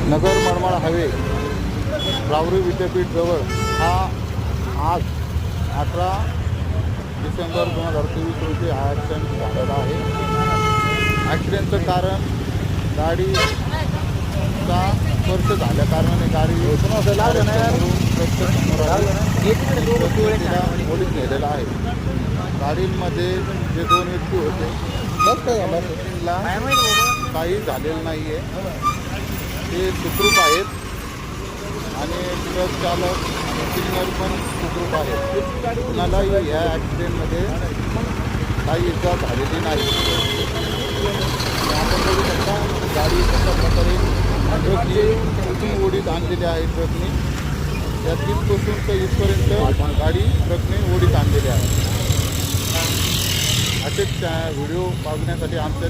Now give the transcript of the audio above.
Nagar Manmad highway रावरी विद्यापीठजवळ हा आज 18 डिसेंबर 2023 रोजी हा ॲक्सिडेंट झालेला आहे. ॲक्सिडेंटचं कारण गाडीचा स्पर्श झाल्या कारणाने गाडी पोलीस नेलेला आहे. गाडीमध्ये जे 2 व्यक्ती होते त्यांना काही झालेलं नाही आहे, ते सुखरूप आहेत आणि ट्रक चालक आणि क्लिनर पण सुखरूप आहेत. कुणालाही या ॲक्सिडेंटमध्ये काही इजा झालेली नाही. आपण बघू शकता गाडी कशा प्रकारे ट्रकची उठून ओढीत आणलेली आहे. ट्रकने या तिथपासून तर इथपर्यंत गाडी ट्रकने ओढीत आणलेली आहे. असेच व्हिडिओ बघण्यासाठी आमच्या